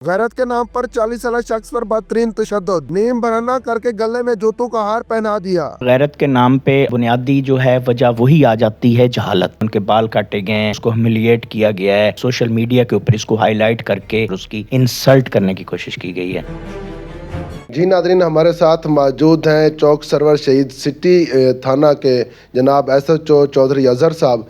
गैरत के नाम पर 40 साल शख्स पर बदतरीन तशद्दुद, नीम बहाना करके गले में जूतों का हार पहना दिया। गैरत के नाम पे बुनियादी जो है वजह वही आ जाती है जहालत। उनके बाल काटे गए हैं, उसको ह्यूमिलिएट किया गया है, सोशल मीडिया के ऊपर इसको हाईलाइट करके उसकी इंसल्ट करने की कोशिश की गई है। जी नादरीन, हमारे साथ मौजूद हैं चौक सरवर शहीद सिटी थाना के जनाब SHO चौधरी अजहर साहब।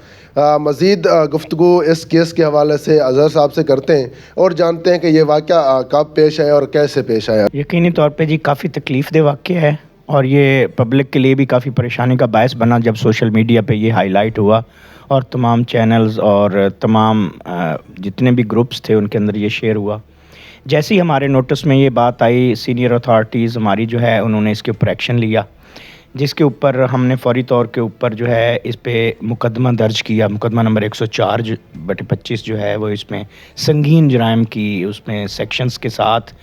मज़ीद गुफ्तगू इस केस के हवाले से अजहर साहब से करते हैं और जानते हैं कि ये वाक़या कब पेश आया और कैसे पेश आया। यकीनी तौर पे जी काफ़ी तकलीफ़ दे वाक़या है और ये पब्लिक के लिए भी काफ़ी परेशानी का बायस बना जब सोशल मीडिया पे ये हाईलाइट हुआ और तमाम चैनल्स और तमाम जितने भी ग्रुप्स थे उनके अंदर ये शेयर हुआ। जैसे ही हमारे नोटिस में ये बात आई, सीनियर अथॉरिटीज़ हमारी जो है उन्होंने इसके ऊपर एक्शन लिया, जिसके ऊपर हमने फ़ौरी तौर के ऊपर जो है इस पे मुकदमा दर्ज किया। मुकदमा नंबर 104/25 जो है वो इसमें संगीन जराइम की उसमें सेक्शंस के साथ,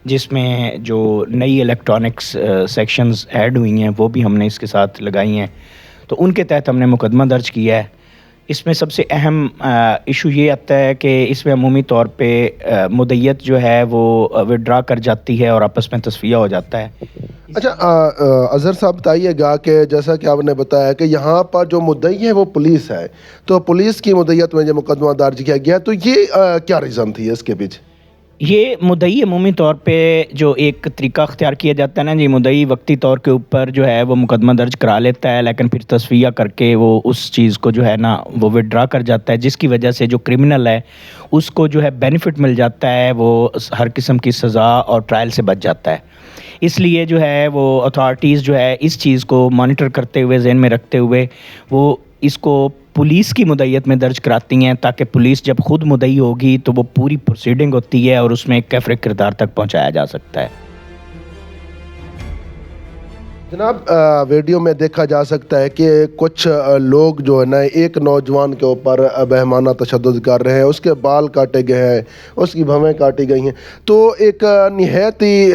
जिसमें जो नई इलेक्ट्रॉनिक्स सेक्शंस ऐड हुई हैं वो भी हमने इसके साथ लगाई हैं, तो उनके तहत हमने मुकदमा दर्ज किया है। इसमें सबसे अहम इशू ये आता है कि इसमें अमूमी तौर पे मुद्दईयत जो है वो विड्रा कर जाती है और आपस में तस्फिया हो जाता है। अच्छा, अजहर साहब बताइएगा कि जैसा कि आपने बताया कि यहाँ पर जो मुद्दई है वो पुलिस है, तो पुलिस की मुद्दईयत में जो मुकदमा दर्ज किया गया, तो ये क्या रीज़न थी इसके पीछे? ये मुद्दई अमूमी तौर पे जो एक तरीका अख्तियार किया जाता है ना जी, मुद्दई वक्ती तौर के ऊपर जो है वो मुकदमा दर्ज करा लेता है, लेकिन फिर तस्फिया करके वो उस चीज़ को जो है ना वो विड्रा कर जाता है, जिसकी वजह से जो क्रिमिनल है उसको जो है बेनिफिट मिल जाता है, वो हर किस्म की सज़ा और ट्रायल से बच जाता है। इसलिए जो है वो अथॉरिटीज़ जो है इस चीज़ को मॉनिटर करते हुए, ज़हन में रखते हुए वो इसको पुलिस की मुद्दईयत में दर्ज कराती हैं, ताकि पुलिस जब खुद मुद्दई होगी तो वो पूरी प्रोसीडिंग होती है और उसमें कैफ़रे किरदार तक पहुंचाया जा सकता है। जनाब, वीडियो में देखा जा सकता है कि कुछ लोग जो है ना एक नौजवान के ऊपर बेहमाना तशद्दुद कर रहे हैं, उसके बाल काटे गए हैं, उसकी भवें काटी गई हैं, तो एक निहायत ही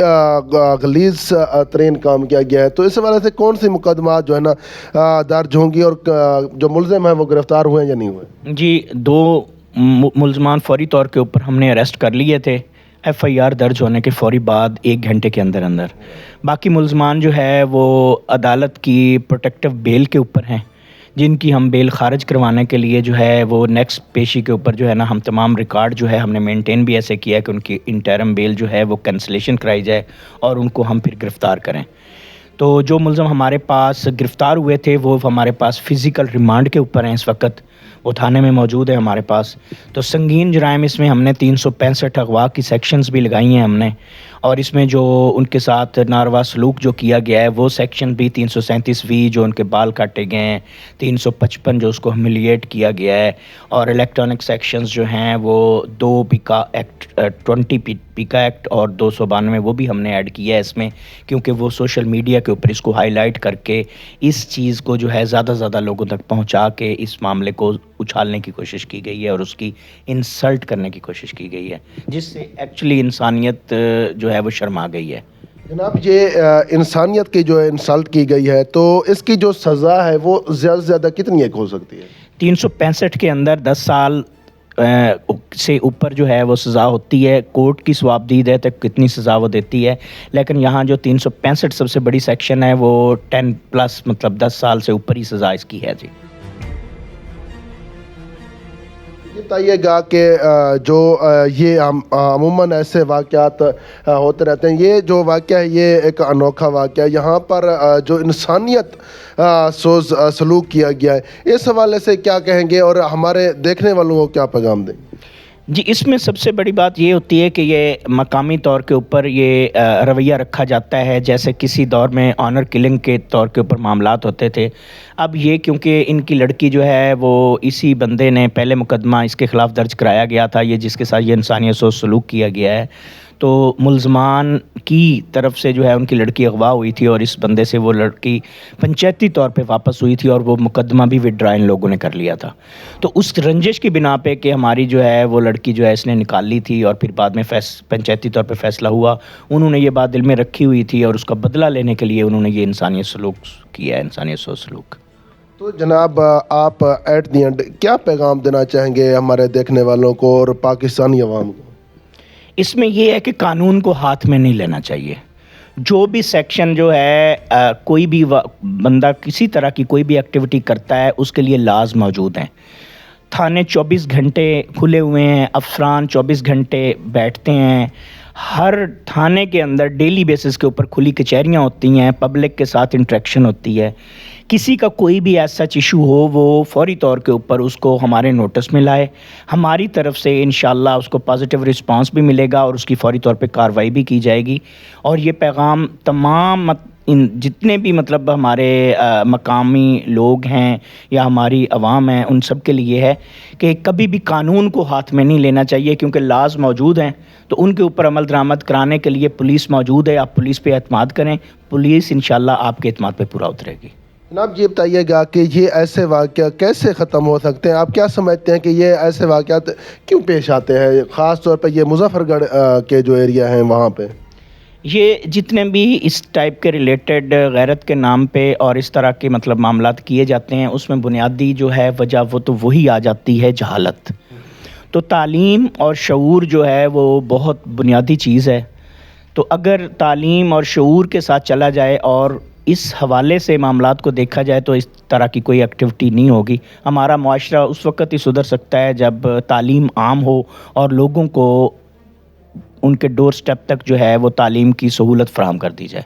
गलीज़ तरीन काम किया गया है। तो इस वजह से कौन सी मुकदमा जो है ना दर्ज होंगी और जो मुलजिम है वो गिरफ़्तार हुए या नहीं हुए? जी, 2 मुलज़मान फ़ौरी तौर के ऊपर हमने अरेस्ट कर लिए थे, FIR दर्ज होने के फ़ौरी बाद 1 घंटे के अंदर अंदर। बाकी मुलज़मान जो है वो अदालत की प्रोटेक्टिव बेल के ऊपर हैं, जिनकी हम बेल ख़ारिज करवाने के लिए जो है वो नेक्स्ट पेशी के ऊपर जो है ना हम तमाम रिकॉर्ड जो है हमने मेंटेन भी ऐसे किया कि उनकी इंटरम बेल जो है वो कैंसलेशन कराई जाए और उनको हम फिर गिरफ़्तार करें। तो जो मुलज़म हमारे पास गिरफ़्तार हुए थे वो हमारे पास फ़िज़िकल रिमांड के ऊपर हैं इस वक्त, वो थाने में मौजूद है हमारे पास। तो संगीन जराइम इसमें हमने 365 अगवा की सेक्शंस भी लगाई हैं हमने, और इसमें जो उनके साथ नारवा सलूक जो किया गया है वो सेक्शन भी 337V जो उनके बाल काटे गए हैं, 355 जो उसको ह्यूमिलिएट किया गया है, और इलेक्ट्रॉनिक सेक्शंस जो हैं वो 2 पीका एक्ट 20 पीका एक्ट और 292 वो भी हमने ऐड किया है इसमें, क्योंकि वो सोशल मीडिया के ऊपर इसको हाईलाइट करके इस चीज़ को जो है ज़्यादा से ज़्यादा लोगों तक पहुँचा के इस मामले को उछालने की कोशिश की गई है और उसकी इंसल्ट करने की कोशिश की गई है, जिससे एक्चुअली इंसानियत जो है वो शर्मा गई है। जनाब, ये इंसानियत की जो है इंसल्ट की गई है, तो इसकी जो सज़ा है वो ज़्यादा से ज़्यादा कितनी एक हो सकती है? 365 के अंदर 10 साल से ऊपर जो है वो सज़ा होती है। कोर्ट की सवाबदीद है तक कितनी सज़ा वो देती है, लेकिन यहाँ जो 365 सबसे बड़ी सेक्शन है वो 10+ मतलब 10 साल से ऊपर ही सज़ा इसकी है जी। ये बताइएगा कि जो ये अमूमन ऐसे वाक़यात होते रहते हैं, ये जो वाक़या है ये एक अनोखा वाक़या है, यहाँ पर जो इंसानियत सोज़ सलूक किया गया है, इस हवाले से क्या कहेंगे और हमारे देखने वालों को क्या पैगाम देंगे? जी, इसमें सबसे बड़ी बात ये होती है कि ये मकामी तौर के ऊपर ये रवैया रखा जाता है जैसे किसी दौर में ऑनर किलिंग के तौर के ऊपर मामलात होते थे। अब ये क्योंकि इनकी लड़की जो है वो इसी बंदे ने पहले मुकदमा इसके ख़िलाफ़ दर्ज कराया गया था, ये जिसके साथ ये इंसानियत सोच सलूक किया गया है, तो मुलज़मान की तरफ से जो है उनकी लड़की अगवा हुई थी और इस बंदे से वो लड़की पंचायती तौर पे वापस हुई थी और वो मुकदमा भी विड्रा इन लोगों ने कर लिया था। तो उस रंजिश की बिना पे कि हमारी जो है वो लड़की जो है इसने निकाल ली थी और फिर बाद में पंचायती तौर पे फ़ैसला हुआ, उन्होंने ये बात दिल में रखी हुई थी और उसका बदला लेने के लिए उन्होंने ये इंसानियत सलूक किया है, इंसानियत सोच सलूक। तो जनाब, आप एट दी एंड क्या पैगाम देना चाहेंगे हमारे देखने वालों को और पाकिस्तानी अवाम को? اس میں یہ ہے کہ قانون کو ہاتھ میں نہیں لینا چاہیے. جو بھی سیکشن جو ہے کوئی بھی بندہ کسی طرح کی کوئی بھی ایکٹیویٹی کرتا ہے اس کے لیے لاز موجود ہیں. تھانے 24 گھنٹے کھلے ہوئے ہیں, افسران 24 گھنٹے بیٹھتے ہیں. ہر تھانے کے اندر ڈیلی بیسس کے اوپر کھلی کچہریاں ہوتی ہیں, پبلک کے ساتھ انٹریکشن ہوتی ہے. کسی کا کوئی بھی ایسا ایشو ہو وہ فوری طور کے اوپر اس کو ہمارے نوٹس میں لائے. ہماری طرف سے انشاءاللہ اس کو پازیٹیو رسپانس بھی ملے گا اور اس کی فوری طور پہ کارروائی بھی کی جائے گی. اور یہ پیغام تمام جتنے بھی مطلب ہمارے مقامی لوگ ہیں یا ہماری عوام ہیں ان سب کے لیے ہے کہ کبھی بھی قانون کو ہاتھ میں نہیں لینا چاہیے, کیونکہ لاز موجود ہیں تو ان کے اوپر عمل درآمد کرانے کے لیے پولیس موجود ہے. آپ پولیس پہ اعتماد کریں, پولیس انشاءاللہ آپ کے اعتماد پہ پورا اترے گی. جناب یہ بتائیے گا کہ یہ ایسے واقعہ کیسے ختم ہو سکتے ہیں؟ آپ کیا سمجھتے ہیں کہ یہ ایسے واقعات کیوں پیش آتے ہیں, خاص طور پہ یہ مظفر گڑھ کے جو ایریا ہیں وہاں پہ؟ یہ جتنے بھی اس ٹائپ کے ریلیٹڈ غیرت کے نام پہ اور اس طرح کے مطلب معاملات کیے جاتے ہیں اس میں بنیادی جو ہے وجہ وہ تو وہی آ جاتی ہے, جہالت. تو تعلیم اور شعور جو ہے وہ بہت بنیادی چیز ہے. تو اگر تعلیم اور شعور کے ساتھ چلا جائے اور اس حوالے سے معاملات کو دیکھا جائے تو اس طرح کی کوئی ایکٹیویٹی نہیں ہوگی. ہمارا معاشرہ اس وقت ہی سدھر سکتا ہے جب تعلیم عام ہو اور لوگوں کو ان کے ڈور سٹیپ تک جو ہے وہ تعلیم کی سہولت فراہم کر دی جائے.